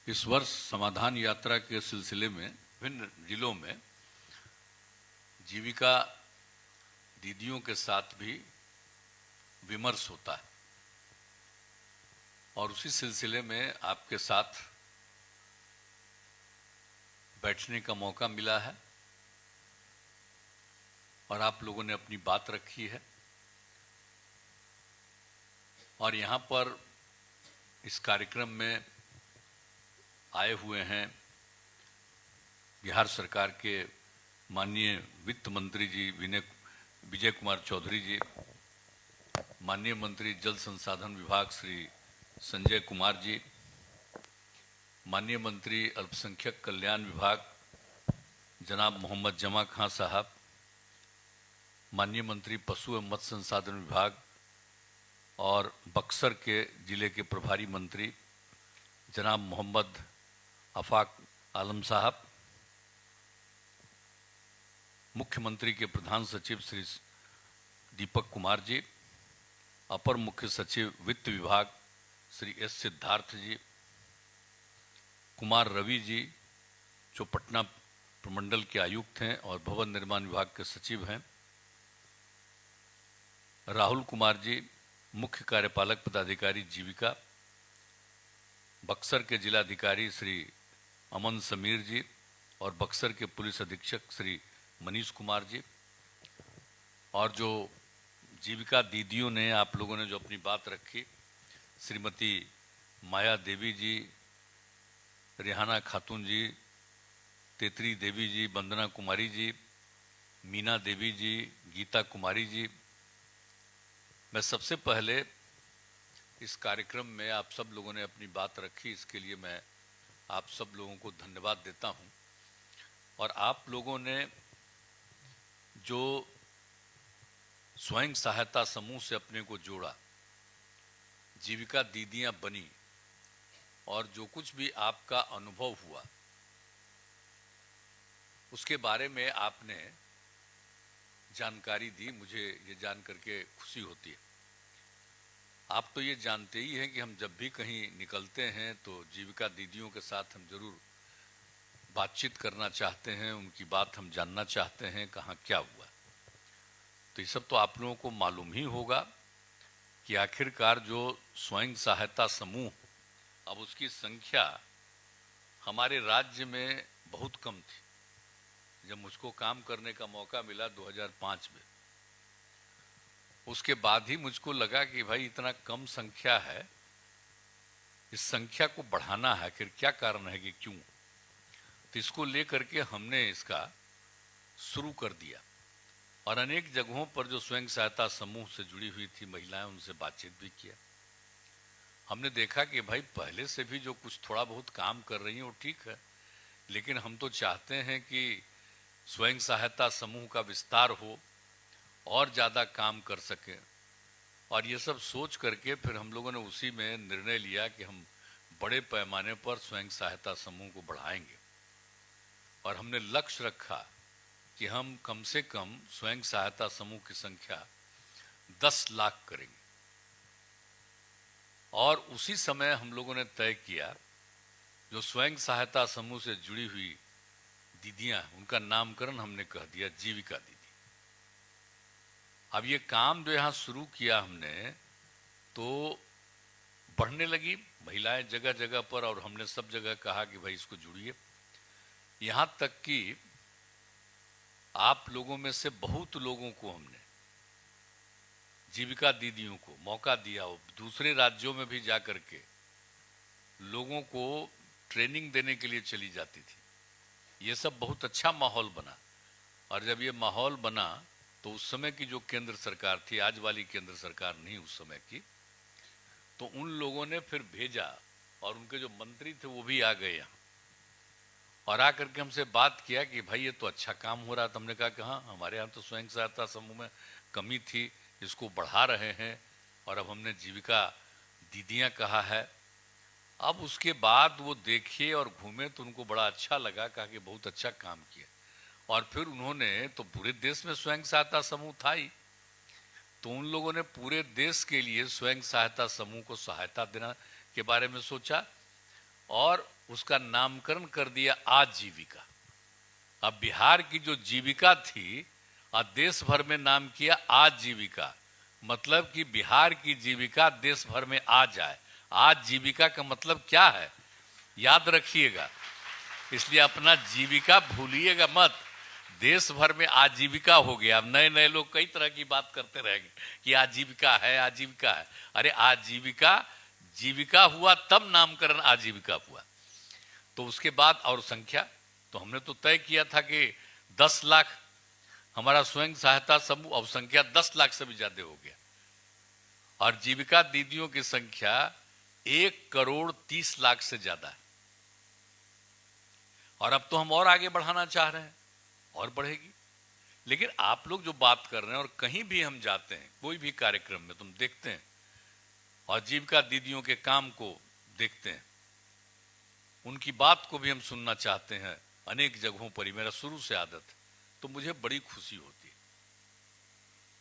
इस वर्ष समाधान यात्रा के सिलसिले में विभिन्न जिलों में जीविका दीदियों के साथ भी विमर्श होता है और उसी सिलसिले में आपके साथ बैठने का मौका मिला है और आप लोगों ने अपनी बात रखी है। और यहाँ पर इस कार्यक्रम में आए हुए हैं बिहार सरकार के माननीय वित्त मंत्री जी विजय कुमार चौधरी जी, माननीय मंत्री जल संसाधन विभाग श्री संजय कुमार जी, माननीय मंत्री अल्पसंख्यक कल्याण विभाग जनाब मोहम्मद जमा खां साहब, माननीय मंत्री पशु एवं मत्स्य संसाधन विभाग और बक्सर के जिले के प्रभारी मंत्री जनाब मोहम्मद आफाक आलम साहब, मुख्यमंत्री के प्रधान सचिव श्री दीपक कुमार जी, अपर मुख्य सचिव वित्त विभाग श्री एस सिद्धार्थ जी, कुमार रवि जी जो पटना प्रमंडल के आयुक्त हैं और भवन निर्माण विभाग के सचिव हैं, राहुल कुमार जी मुख्य कार्यपालक पदाधिकारी जीविका, बक्सर के जिलाधिकारी श्री अमन समीर जी और बक्सर के पुलिस अधीक्षक श्री मनीष कुमार जी, और जो जीविका दीदियों ने आप लोगों ने जो अपनी बात रखी, श्रीमती माया देवी जी, रेहाना खातून जी, तेतरी देवी जी, वंदना कुमारी जी, मीना देवी जी, गीता कुमारी जी, मैं सबसे पहले इस कार्यक्रम में आप सब लोगों ने अपनी बात रखी, इसके लिए मैं आप सब लोगों को धन्यवाद देता हूं। और आप लोगों ने जो स्वयं सहायता समूह से अपने को जोड़ा, जीविका दीदियां बनी और जो कुछ भी आपका अनुभव हुआ उसके बारे में आपने जानकारी दी, मुझे ये जान करके खुशी होती है। आप तो ये जानते ही हैं कि हम जब भी कहीं निकलते हैं तो जीविका दीदियों के साथ हम जरूर बातचीत करना चाहते हैं, उनकी बात हम जानना चाहते हैं, कहाँ क्या हुआ। तो ये सब तो आप लोगों को मालूम ही होगा कि आखिरकार जो स्वयं सहायता समूह, अब उसकी संख्या हमारे राज्य में बहुत कम थी। जब मुझको काम करने का मौका मिला 2005 में, उसके बाद ही मुझको लगा कि भाई इतना कम संख्या है, इस संख्या को बढ़ाना है, आखिर क्या कारण है कि क्यों। तो इसको लेकर के हमने इसका शुरू कर दिया और अनेक जगहों पर जो स्वयं सहायता समूह से जुड़ी हुई थी महिलाएं, उनसे बातचीत भी किया। हमने देखा कि भाई पहले से भी जो कुछ थोड़ा बहुत काम कर रही हैं वो ठीक है, लेकिन हम तो चाहते हैं कि स्वयं सहायता समूह का विस्तार हो और ज़्यादा काम कर सकें। और ये सब सोच करके फिर हम लोगों ने उसी में निर्णय लिया कि हम बड़े पैमाने पर स्वयं सहायता समूह को बढ़ाएंगे और हमने लक्ष्य रखा कि हम कम से कम स्वयं सहायता समूह की संख्या 10 लाख करेंगे। और उसी समय हम लोगों ने तय किया जो स्वयं सहायता समूह से जुड़ी हुई दीदियां, उनका नामकरण हमने कह दिया जीविका दीदी। अब ये काम जो यहाँ शुरू किया हमने तो बढ़ने लगी महिलाएं जगह जगह पर, और हमने सब जगह कहा कि भाई इसको जुड़िए। यहाँ तक कि आप लोगों में से बहुत लोगों को हमने, जीविका दीदियों को मौका दिया, दूसरे राज्यों में भी जा करके लोगों को ट्रेनिंग देने के लिए चली जाती थी। ये सब बहुत अच्छा माहौल बना। और जब ये माहौल बना तो उस समय की जो केंद्र सरकार थी, आज वाली केंद्र सरकार नहीं उस समय की, तो उन लोगों ने फिर भेजा और उनके जो मंत्री थे वो भी आ गए यहाँ और आकर के हमसे बात किया कि भाई ये तो अच्छा काम हो रहा था। हमने कहा कि हाँ, हमारे यहाँ तो स्वयं सहायता समूह में कमी थी, इसको बढ़ा रहे हैं और अब हमने जीविका दीदियाँ कहा है। अब उसके बाद वो देखे और घूमे तो उनको बड़ा अच्छा लगा, कहा कि बहुत अच्छा काम किया। और फिर उन्होंने, तो पूरे देश में स्वयं सहायता समूह था ही, तो उन लोगों ने पूरे देश के लिए स्वयं सहायता समूह को सहायता देना के बारे में सोचा और उसका नामकरण कर दिया आजीविका। अब बिहार की जो जीविका थी और देश भर में नाम किया आजीविका, मतलब कि बिहार की जीविका देश भर में आ जाए। आजीविका का मतलब क्या है, याद रखिएगा, इसलिए अपना जीविका भूलिएगा मत। देश भर में आजीविका हो गया। अब नए नए लोग कई तरह की बात करते रहेंगे कि आजीविका है, आजीविका है। अरे आजीविका जीविका हुआ तब नामकरण आजीविका हुआ। तो उसके बाद और संख्या तो हमने तो तय किया था कि 10 लाख हमारा स्वयं सहायता समूह, अब संख्या 10 लाख से भी ज्यादा हो गया। और जीविका दीदियों की संख्या 1,30,00,000 से ज्यादा है। और अब तो हम और आगे बढ़ाना चाह रहे हैं, और बढ़ेगी। लेकिन आप लोग जो बात कर रहे हैं, और कहीं भी हम जाते हैं कोई भी कार्यक्रम में तुम देखते हैं और जीविका दीदियों के काम को देखते हैं, उनकी बात को भी हम सुनना चाहते हैं अनेक जगहों पर ही, मेरा शुरू से आदत है, तो मुझे बड़ी खुशी होती है।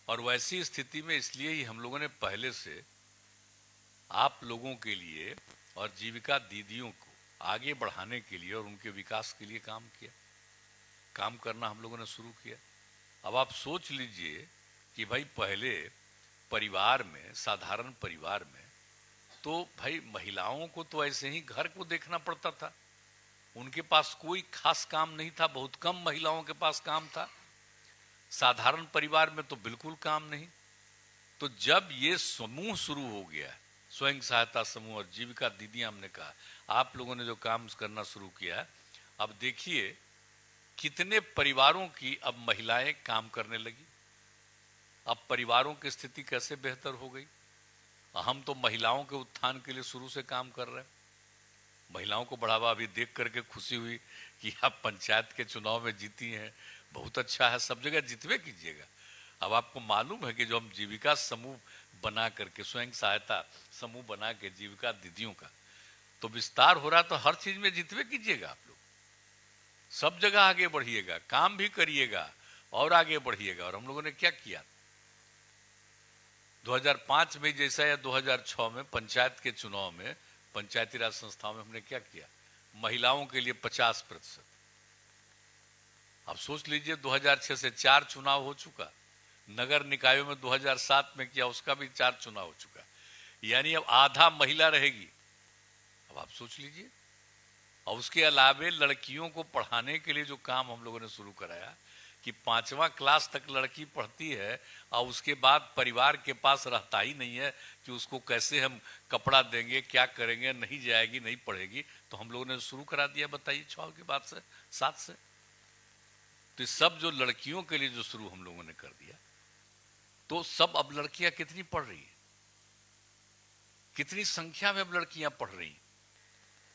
और वैसी स्थिति में इसलिए ही हम लोगों ने पहले से आप लोगों के लिए और जीविका दीदियों को आगे बढ़ाने के लिए और उनके विकास के लिए काम किया, काम करना हम लोगों ने शुरू किया। अब आप सोच लीजिए कि भाई पहले परिवार में, साधारण परिवार में तो भाई महिलाओं को तो ऐसे ही घर को देखना पड़ता था, उनके पास कोई खास काम नहीं था, बहुत कम महिलाओं के पास काम था। साधारण परिवार में तो बिल्कुल काम नहीं। तो जब ये समूह शुरू हो गया, स्वयं सहायता समूह और जीविका दीदियां, हमने कहा आप लोगों ने जो काम करना शुरू किया, अब देखिए कितने परिवारों की अब महिलाएं काम करने लगी। अब परिवारों की स्थिति कैसे बेहतर हो गई। हम तो महिलाओं के उत्थान के लिए शुरू से काम कर रहे हैं। महिलाओं को बढ़ावा अभी देख करके खुशी हुई कि आप पंचायत के चुनाव में जीती हैं, बहुत अच्छा है, सब जगह जितवे कीजिएगा। अब आपको मालूम है कि जो हम जीविका समूह बना करके, स्वयं सहायता समूह बना के जीविका दीदियों का तो विस्तार हो रहा, तो हर चीज में जितवे कीजिएगा आप लोग, सब जगह आगे बढ़िएगा, काम भी करिएगा और आगे बढ़िएगा। और हम लोगों ने क्या किया, 2005 में जैसा या 2006 में पंचायत के चुनाव में, पंचायती राज संस्थाओं में हमने क्या किया, महिलाओं के लिए 50%। अब सोच लीजिए 2006 से 4 चुनाव हो चुका, नगर निकायों में 2007 में किया, उसका भी 4 चुनाव हो चुका, यानी अब आधा महिला रहेगी। अब आप सोच लीजिए। और उसके अलावे लड़कियों को पढ़ाने के लिए जो काम हम लोगों ने शुरू कराया कि 5वां क्लास तक लड़की पढ़ती है और उसके बाद परिवार के पास रहता ही नहीं है कि उसको कैसे हम कपड़ा देंगे, क्या करेंगे, नहीं जाएगी, नहीं पढ़ेगी, तो हम लोगों ने शुरू करा दिया, बताइए 6 के बाद से 7 से। तो सब जो लड़कियों के लिए जो शुरू हम लोगों ने कर दिया, तो सब अब लड़कियां कितनी पढ़ रही है, कितनी संख्या में अब लड़कियां पढ़ रही,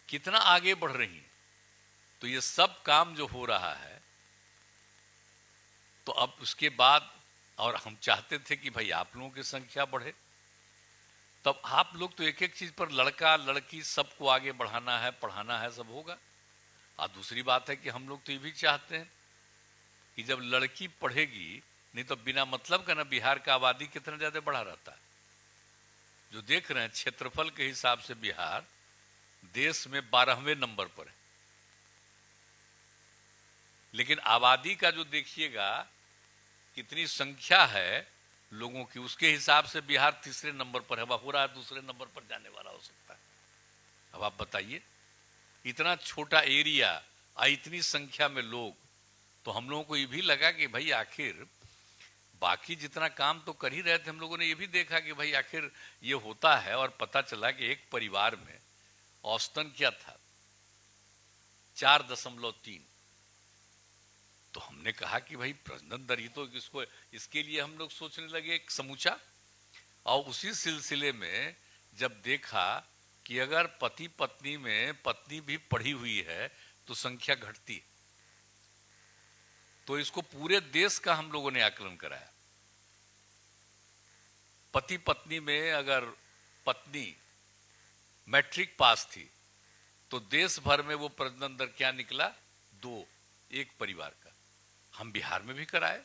कितना आगे बढ़ रही हैं। तो ये सब काम जो हो रहा है, तो अब उसके बाद, और हम चाहते थे कि भाई आप लोगों की संख्या बढ़े, तब आप लोग तो एक एक चीज पर, लड़का लड़की सबको आगे बढ़ाना है, पढ़ाना है, सब होगा। और दूसरी बात है कि हम लोग तो ये भी चाहते हैं कि जब लड़की पढ़ेगी, नहीं तो बिना मतलब का ना बिहार का आबादी कितना ज्यादा बढ़ा रहता है। जो देख रहे हैं क्षेत्रफल के हिसाब से बिहार देश में 12वें नंबर पर है, लेकिन आबादी का जो देखिएगा कितनी संख्या है लोगों की, उसके हिसाब से बिहार तीसरे नंबर पर है, हो रहा है दूसरे नंबर पर जाने वाला हो सकता है। अब आप बताइए, इतना छोटा एरिया और इतनी संख्या में लोग, तो हम लोगों को ये भी लगा कि भाई आखिर बाकी जितना काम तो कर ही रहे थे, हम लोगों ने ये भी देखा कि भाई आखिर ये होता है। और पता चला कि एक परिवार में औसतन क्या था, 4.3। तो हमने कहा कि भाई प्रजनन दर, तो इसको, इसके लिए हम लोग सोचने लगे एक समूचा। और उसी सिलसिले में जब देखा कि अगर पति पत्नी में पत्नी भी पढ़ी हुई है तो संख्या घटती, तो इसको पूरे देश का हम लोगों ने आकलन कराया। पति पत्नी में अगर पत्नी मैट्रिक पास थी तो देश भर में वो प्रजनन दर क्या निकला, 2, एक परिवार का। हम बिहार में भी कराए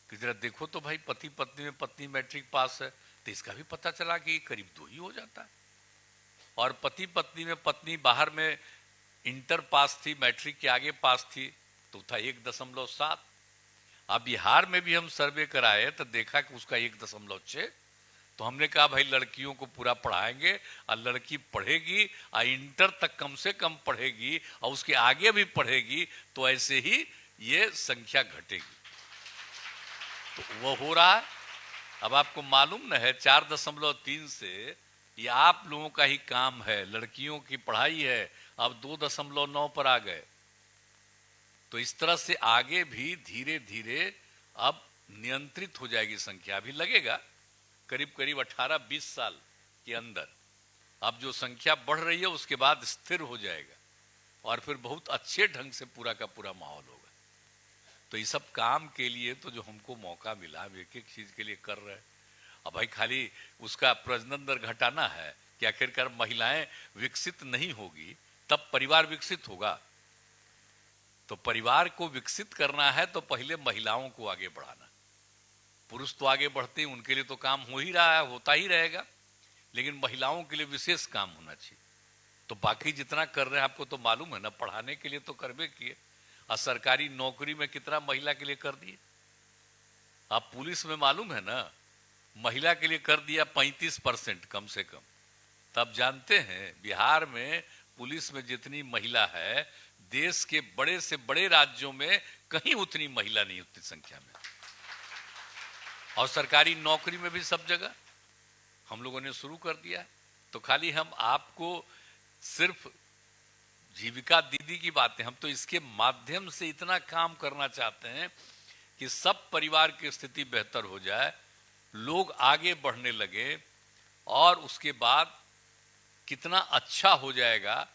कि जरा देखो तो भाई, पति पत्नी में पत्नी मैट्रिक पास है तो इसका भी पता चला कि करीब 2 ही हो जाता है। और पति पत्नी में पत्नी बाहर में इंटर पास थी, मैट्रिक के आगे पास थी, तो था 1.7। अब बिहार में भी हम सर्वे कराए तो देखा कि उसका 1.6। तो हमने कहा भाई लड़कियों को पूरा पढ़ाएंगे और लड़की पढ़ेगी और इंटर तक कम से कम पढ़ेगी और उसके आगे भी पढ़ेगी तो ऐसे ही ये संख्या घटेगी। तो वो हो रहा है। अब आपको मालूम न है 4.3 से ये आप लोगों का ही काम है, लड़कियों की पढ़ाई है, अब 2.9 पर आ गए। तो इस तरह से आगे भी धीरे धीरे अब नियंत्रित हो जाएगी संख्या। अभी लगेगा करीब करीब 18-20 साल के अंदर अब जो संख्या बढ़ रही है उसके बाद स्थिर हो जाएगा और फिर बहुत अच्छे ढंग से पूरा का पूरा माहौल होगा। तो ये सब काम के लिए तो जो हमको मौका मिला हम एक एक चीज के लिए कर रहे हैं। अब भाई खाली उसका प्रजनन दर घटाना है कि आखिरकार महिलाएं विकसित नहीं होगी तब परिवार विकसित होगा। तो परिवार को विकसित करना है तो पहले महिलाओं को आगे बढ़ाना। पुरुष तो आगे बढ़ते हैं, उनके लिए तो काम हो ही रहा है, होता ही रहेगा, लेकिन महिलाओं के लिए विशेष काम होना चाहिए। तो बाकी जितना कर रहे हैं आपको तो मालूम है ना, पढ़ाने के लिए तो करबे किए और सरकारी नौकरी में कितना महिला के लिए कर दिए। आप पुलिस में मालूम है ना, महिला के लिए कर दिया 35% कम से कम। तब जानते हैं बिहार में पुलिस में जितनी महिला है देश के बड़े से बड़े राज्यों में कहीं उतनी महिला नहीं, उतनी संख्या में। और सरकारी नौकरी में भी सब जगह हम लोगों ने शुरू कर दिया। तो खाली हम आपको सिर्फ जीविका दीदी की बातें, हम तो इसके माध्यम से इतना काम करना चाहते हैं कि सब परिवार की स्थिति बेहतर हो जाए, लोग आगे बढ़ने लगे और उसके बाद कितना अच्छा हो जाएगा,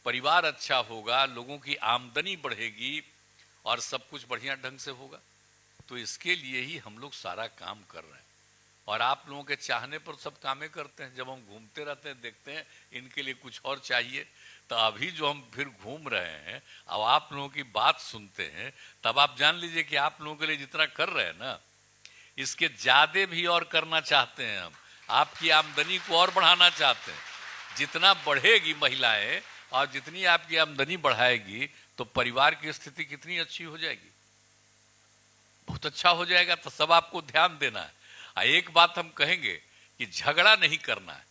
परिवार अच्छा होगा, लोगों की आमदनी बढ़ेगी और सब कुछ बढ़िया ढंग से होगा। तो इसके लिए ही हम लोग सारा काम कर रहे हैं और आप लोगों के चाहने पर सब कामें करते हैं। जब हम घूमते रहते हैं देखते हैं इनके लिए कुछ और चाहिए, तो अभी जो हम फिर घूम रहे हैं अब आप लोगों की बात सुनते हैं तब आप जान लीजिए कि आप लोगों के लिए जितना कर रहे हैं ना इसके ज्यादा भी और करना चाहते हैं। हम आपकी आमदनी को और बढ़ाना चाहते हैं। जितना बढ़ेगी महिलाएं और जितनी आपकी आमदनी बढ़ाएगी तो परिवार की स्थिति कितनी अच्छी हो जाएगी, बहुत अच्छा हो जाएगा। तो सब आपको ध्यान देना है। एक बात हम कहेंगे कि झगड़ा नहीं करना है।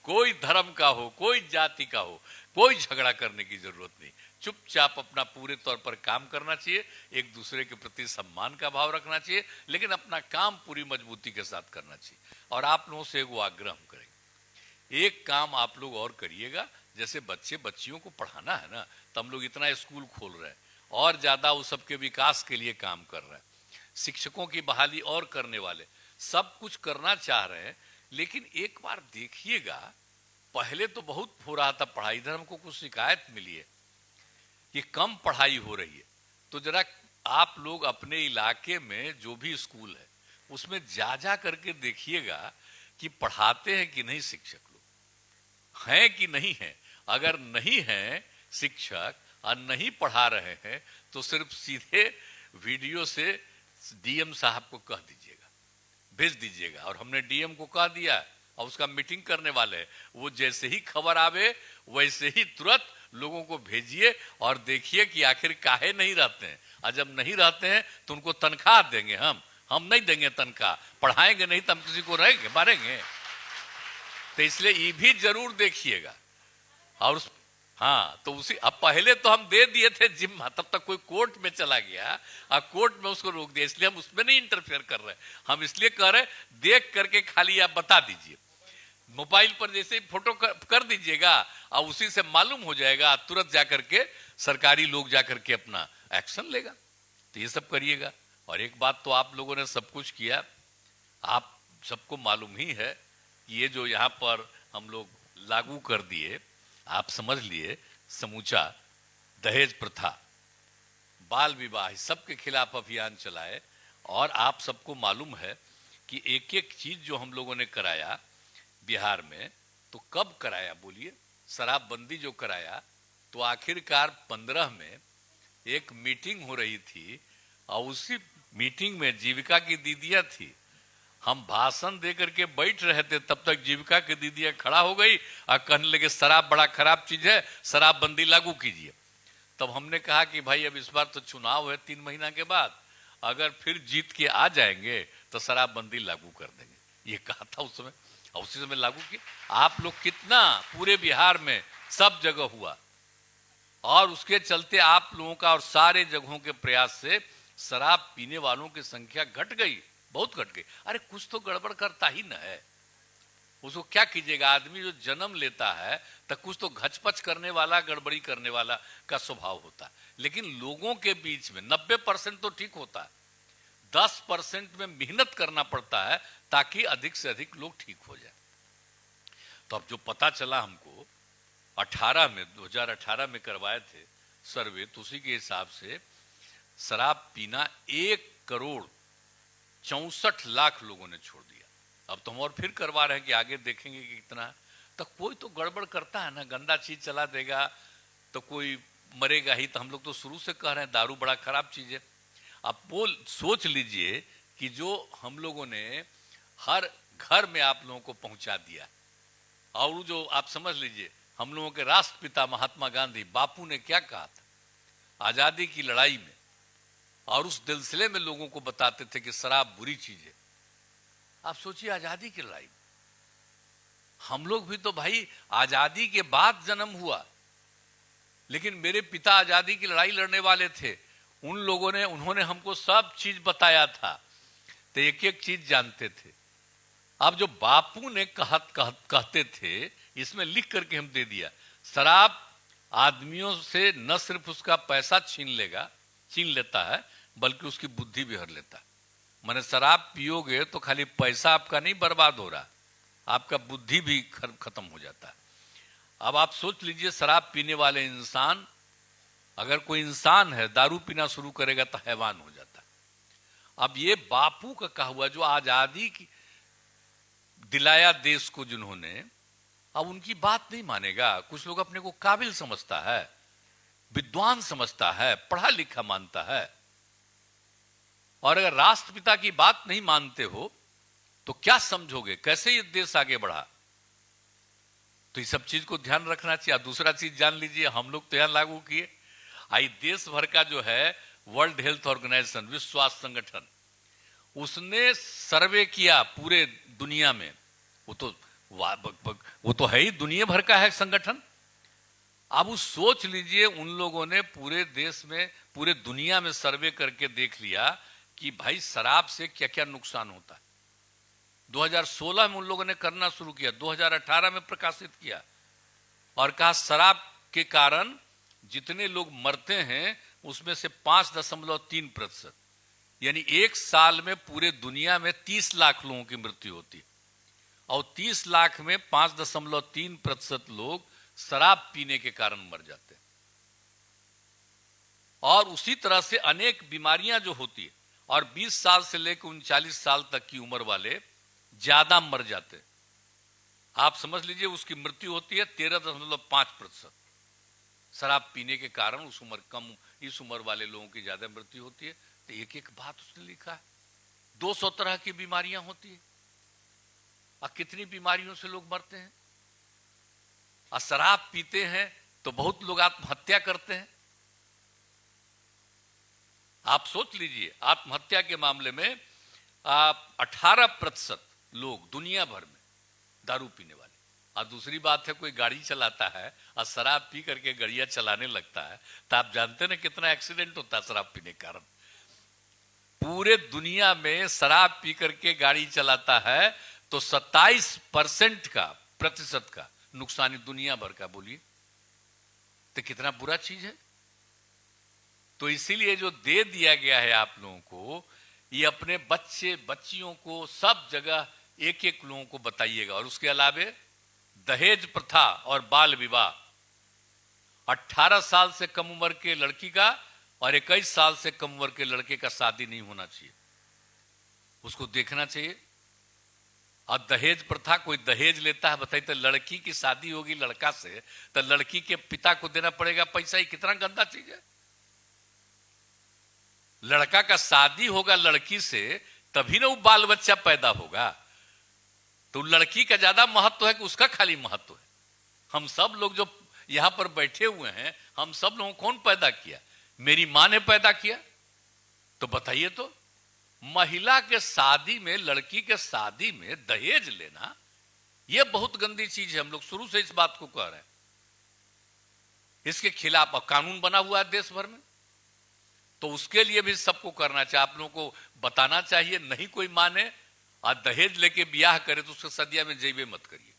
कोई धर्म का हो, कोई जाति का हो, कोई झगड़ा करने की जरूरत नहीं। चुपचाप अपना पूरे तौर पर काम करना चाहिए, एक दूसरे के प्रति सम्मान का भाव रखना चाहिए, लेकिन अपना काम पूरी मजबूती के साथ करना चाहिए। और आप लोगों से एक आग्रह हम करेंगे, एक काम आप लोग और करिएगा। जैसे बच्चियों को पढ़ाना है ना, तो हम लोग इतना स्कूल खोल रहे हैं और ज्यादा उस सबके विकास के लिए काम कर रहे हैं। शिक्षकों की बहाली और करने वाले, सब कुछ करना चाह रहे हैं। लेकिन एक बार देखिएगा, पहले तो बहुत हो रहा था पढ़ाई, इधर हमको कुछ शिकायत मिली है कि कम पढ़ाई हो रही है। तो जरा आप लोग अपने इलाके में जो भी स्कूल है उसमें जा करके देखिएगा कि पढ़ाते हैं कि नहीं, शिक्षक लोग हैं कि नहीं है। अगर नहीं है शिक्षक और नहीं पढ़ा रहे हैं तो सिर्फ सीधे वीडियो से डीएम साहब को कह दीजिएगा, भेज दीजिएगा। और हमने डीएम को कह दिया और उसका मीटिंग करने वाले हैं, वो जैसे ही खबर आवे वैसे ही तुरंत लोगों को भेजिए और देखिए कि आखिर काहे नहीं रहते हैं। और जब नहीं रहते हैं तो उनको तनख्वाह देंगे। हम नहीं देंगे तनख्वाह, पढ़ाएंगे नहीं तो हम किसी को रहेंगे मारेंगे। तो इसलिए ये भी जरूर देखिएगा। और हाँ, तो उसी अब पहले तो हम दे दिए थे जिम्मा, तब तक कोई कोर्ट में चला गया और कोर्ट में उसको रोक दिया, इसलिए हम उसमें नहीं इंटरफेयर कर रहे। हम इसलिए कह रहे देख करके खाली आप बता दीजिए, मोबाइल पर जैसे ही फोटो कर दीजिएगा और उसी से मालूम हो जाएगा, तुरंत जाकर के सरकारी लोग जाकर के अपना एक्शन लेगा। तो ये सब करिएगा। और एक बात तो आप लोगों ने सब कुछ किया, आप सबको मालूम ही है कि ये जो यहाँ पर हम लोग लागू कर दिए, आप समझ लिए, समूचा दहेज प्रथा, बाल विवाह, सबके खिलाफ अभियान चलाए। और आप सबको मालूम है कि एक एक चीज जो हम लोगों ने कराया बिहार में, तो कब कराया बोलिए? शराबबंदी जो कराया तो आखिरकार 15 में एक मीटिंग हो रही थी और उसी मीटिंग में जीविका की दीदियां थी हम भाषण दे करके बैठ रहे थे, तब तक जीविका की दीदियां खड़ा हो गई और कहने लगे शराब बड़ा खराब चीज है, शराबबंदी लागू कीजिए। तब हमने कहा कि भाई अब इस बार तो चुनाव है 3 महीना के बाद, अगर फिर जीत के आ जाएंगे तो शराबबंदी लागू कर देंगे, ये कहा था उस समय, और उसी समय लागू किया। आप लोग कितना पूरे बिहार में सब जगह हुआ, और उसके चलते आप लोगों का और सारे जगहों के प्रयास से शराब पीने वालों की संख्या घट गई, बहुत घट गई। अरे कुछ तो गड़बड़ करता ही न है, उसको क्या कीजिएगा। आदमी जो जन्म लेता है तो कुछ तो घचपच करने वाला, गड़बड़ी करने वाला का स्वभाव होता है, लेकिन लोगों के बीच में 90% तो ठीक होता है, 10% में मेहनत करना पड़ता है ताकि अधिक से अधिक लोग ठीक हो जाए। तो अब जो पता चला हमको 2018 में करवाए थे सर्वे, तो उसी के हिसाब से शराब पीना 1,64,00,000 लोगों ने छोड़ दिया। अब तो हम और फिर करवा रहे हैं कि आगे देखेंगे कि कितना है। तो कोई तो गड़बड़ करता है ना, गंदा चीज चला देगा तो कोई मरेगा ही। तो हम लोग तो शुरू से कह रहे हैं दारू बड़ा खराब चीज है। आप वो सोच लीजिए कि जो हम लोगों ने हर घर में आप लोगों को पहुंचा दिया, और जो आप समझ लीजिए हम लोगों के राष्ट्रपिता महात्मा गांधी बापू ने क्या कहा था आजादी की लड़ाई में, और उस सिलसिले में लोगों को बताते थे कि शराब बुरी चीज है। आप सोचिए आजादी की लड़ाई, हम लोग भी तो भाई आजादी के बाद जन्म हुआ, लेकिन मेरे पिता आजादी की लड़ाई लड़ने वाले थे। उन्होंने हमको सब चीज बताया था, तो एक एक चीज जानते थे। अब जो बापू ने कहते थे, इसमें लिख करके हम दे दिया, शराब आदमियों से न सिर्फ उसका पैसा छीन लेता है, बल्कि उसकी बुद्धि भी हर लेता है। माने शराब पियोगे तो खाली पैसा आपका नहीं बर्बाद हो रहा, आपका बुद्धि भी खत्म हो जाता है। अब आप सोच लीजिए, शराब पीने वाले इंसान, अगर कोई इंसान है दारू पीना शुरू करेगा तो हैवान हो जाता है। अब ये बापू का कहा हुआ, जो आजादी की दिलाया देश को जिन्होंने, अब उनकी बात नहीं मानेगा। कुछ लोग अपने को काबिल समझता है, विद्वान समझता है, पढ़ा लिखा मानता है, और अगर राष्ट्रपिता की बात नहीं मानते हो तो क्या समझोगे, कैसे ये देश आगे बढ़ा। तो ये सब चीज को ध्यान रखना चाहिए। दूसरा चीज जान लीजिए, हम लोग तो यहां लागू किए, आई देश भर का जो है वर्ल्ड हेल्थ ऑर्गेनाइजेशन, विश्व स्वास्थ्य संगठन, उसने सर्वे किया पूरे दुनिया में। वो तो है ही दुनिया भर का है संगठन। अब उस सोच लीजिए, उन लोगों ने पूरे देश में, पूरे दुनिया में सर्वे करके देख लिया कि भाई शराब से क्या क्या नुकसान होता है। 2016 में उन लोगों ने करना शुरू किया, 2018 में प्रकाशित किया, और कहा शराब के कारण जितने लोग मरते हैं उसमें से 5.3%, यानी एक साल में पूरे दुनिया में 30 लाख लोगों की मृत्यु होती है, और 30 लाख में 5.3% लोग शराब पीने के कारण मर जाते हैं। और उसी तरह से अनेक बीमारियां जो होती है, और 20 साल से लेकर 39 साल तक की उम्र वाले ज्यादा मर जाते हैं। आप समझ लीजिए उसकी मृत्यु होती है 13.5%। शराब पीने के कारण इस उम्र वाले लोगों की ज्यादा मृत्यु होती है। तो एक एक बात उसने लिखा है, 200 तरह की बीमारियां होती है, और कितनी बीमारियों से लोग मरते हैं। और शराब पीते हैं तो बहुत लोग आत्महत्या करते हैं। आप सोच लीजिए, आत्महत्या के मामले में 18% लोग दुनिया भर में दारू पीने वाले। और दूसरी बात है, कोई गाड़ी चलाता है और शराब पी करके गाड़ियां चलाने लगता है, तो आप जानते हैं ना कितना एक्सीडेंट होता है शराब पीने के कारण। पूरे दुनिया में शराब पी करके गाड़ी चलाता है तो 27% प्रतिशत का नुकसान दुनिया भर का। बोलिए तो कितना बुरा चीज है। तो इसीलिए जो दे दिया गया है आप लोगों को, ये अपने बच्चे बच्चियों को सब जगह एक एक लोगों को बताइएगा। और उसके अलावे दहेज प्रथा और बाल विवाह, 18 साल से कम उम्र के लड़की का और 21 साल से कम उम्र के लड़के का शादी नहीं होना चाहिए, उसको देखना चाहिए। और दहेज प्रथा, कोई दहेज लेता है, बताइए, तो लड़की की शादी होगी लड़का से तो लड़की के पिता को देना पड़ेगा पैसा। ही कितना गंदा चीज है। लड़का का शादी होगा लड़की से तभी ना वो बाल बच्चा पैदा होगा। तो लड़की का ज्यादा महत्व है कि उसका खाली महत्व है? हम सब लोग जो यहां पर बैठे हुए हैं, हम सब लोगों को कौन पैदा किया? मेरी मां ने पैदा किया। तो बताइए तो, महिला के शादी में, लड़की के शादी में दहेज लेना, यह बहुत गंदी चीज है। हम लोग शुरू से इस बात को कह रहे हैं। इसके खिलाफ कानून बना हुआ है देश भर में, तो उसके लिए भी सबको करना चाहिए। आप लोगों को बताना चाहिए, नहीं कोई माने और दहेज लेके ब्याह करे तो उसके सदिया में जेबे मत करिए।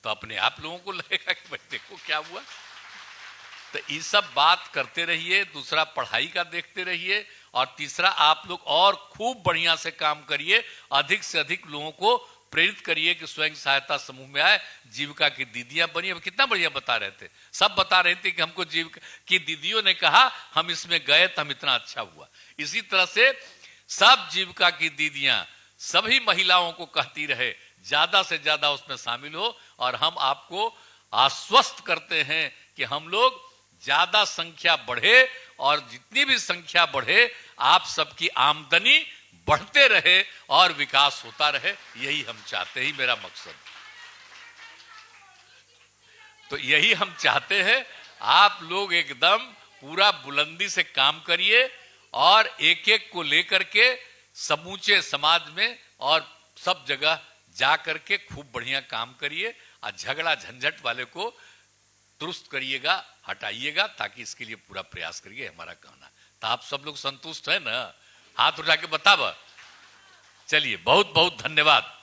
तो अपने आप लोगों को लगेगा कि भाई देखो क्या हुआ। तो ये सब बात करते रहिए। दूसरा, पढ़ाई का देखते रहिए। और तीसरा, आप लोग और खूब बढ़िया से काम करिए, अधिक से अधिक लोगों को प्रेरित करिए कि स्वयं सहायता समूह में आए, जीविका की दीदियां बनी। अब कितना बढ़िया बता रहे थे, सब बता रहे थे कि हमको जीविका की दीदियों ने कहा, हम इसमें गए तो हम इतना अच्छा हुआ। इसी तरह से सब जीविका की दीदियां सभी महिलाओं को कहती रहे ज्यादा से ज्यादा उसमें शामिल हो। और हम आपको आश्वस्त करते हैं कि हम लोग ज्यादा संख्या बढ़े, और जितनी भी संख्या बढ़े आप सबकी आमदनी बढ़ते रहे और विकास होता रहे, यही हम चाहते हैं, मेरा मकसद। तो यही हम चाहते हैं। आप लोग एकदम पूरा बुलंदी से काम करिए और एक एक को लेकर के समूचे समाज में और सब जगह जा करके खूब बढ़िया काम करिए। और झगड़ा झंझट वाले को दुरुस्त करिएगा, हटाइएगा, ताकि इसके लिए पूरा प्रयास करिए, हमारा कहना। तो आप सब लोग संतुष्ट है ना? हाथ उठा के बतावा। चलिए, बहुत बहुत धन्यवाद।